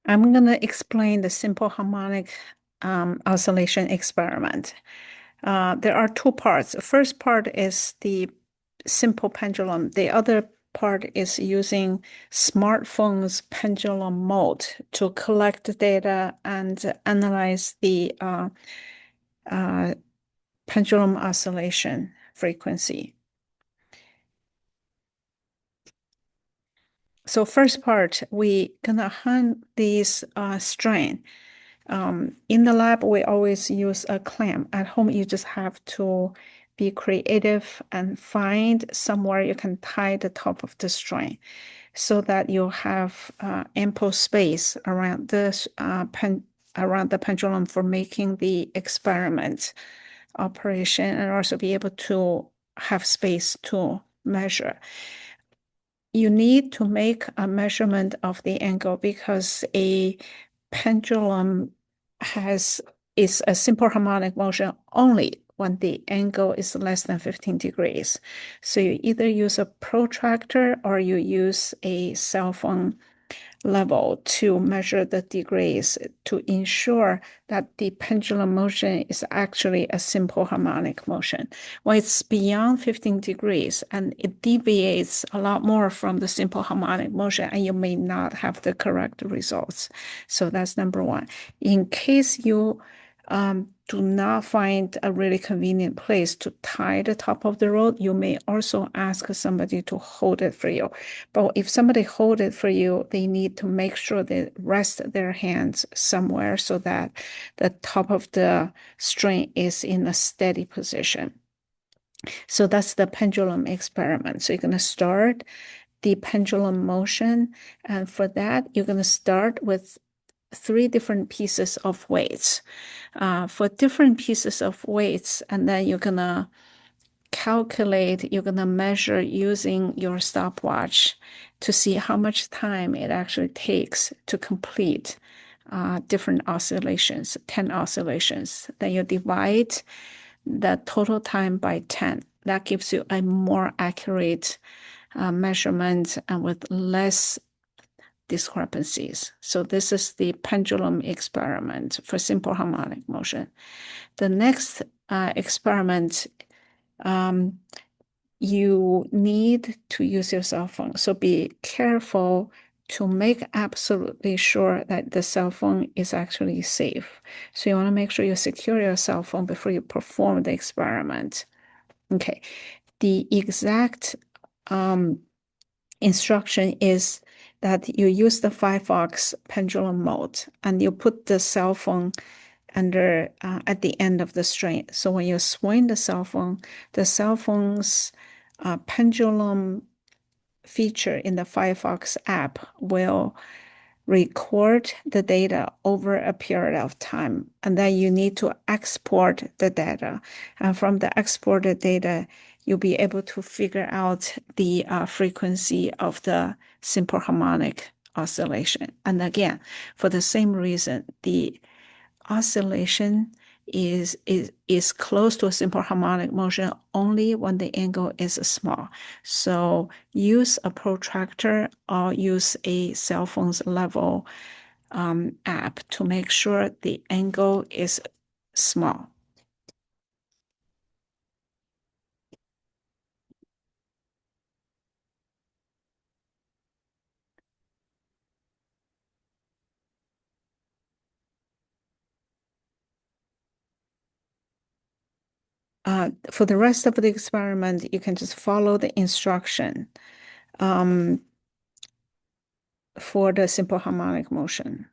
I'm going to explain the simple harmonic oscillation experiment. There are two parts. The first part is the simple pendulum. The other part is using smartphone's pendulum mode to collect data and analyze the pendulum oscillation frequency. So first part, we gonna hunt these strain. In the lab, we always use a clamp. At home, you just have to be creative and find somewhere you can tie the top of the string so that you have ample space around around the pendulum for making the experiment operation and also be able to have space to measure. You need to make a measurement of the angle because a pendulum is a simple harmonic motion only when the angle is less than 15 degrees. So you either use a protractor or you use a cell phone level to measure the degrees to ensure that the pendulum motion is actually a simple harmonic motion. When it's beyond 15 degrees and it deviates a lot more from the simple harmonic motion, and you may not have the correct results. So that's number one. In case you do not find a really convenient place to tie the top of the rod, you may also ask somebody to hold it for you. But if somebody hold it for you, they need to make sure they rest their hands somewhere so that the top of the string is in a steady position. So that's the pendulum experiment. So you're going to start the pendulum motion. And for that, you're going to start with 3 different pieces of weights. For different pieces of weights, and then you're going to calculate, you're going to measure using your stopwatch to see how much time it actually takes to complete different oscillations, 10 oscillations. Then you divide the total time by 10. That gives you a more accurate measurement and with less discrepancies. So this is the pendulum experiment for simple harmonic motion. The next experiment, you need to use your cell phone. So be careful to make absolutely sure that the cell phone is actually safe. So you want to make sure you secure your cell phone before you perform the experiment. Okay, the exact instruction is that you use the Firefox pendulum mode and you put the cell phone under at the end of the string. So when you swing the cell phone's pendulum feature in the Firefox app will record the data over a period of time. And then you need to export the data. And from the exported data, you'll be able to figure out the frequency of the simple harmonic oscillation. And again, for the same reason, the oscillation is close to a simple harmonic motion only when the angle is small. So use a protractor or use a cell phone's level app to make sure the angle is small. For the rest of the experiment, you can just follow the instruction for the simple harmonic motion.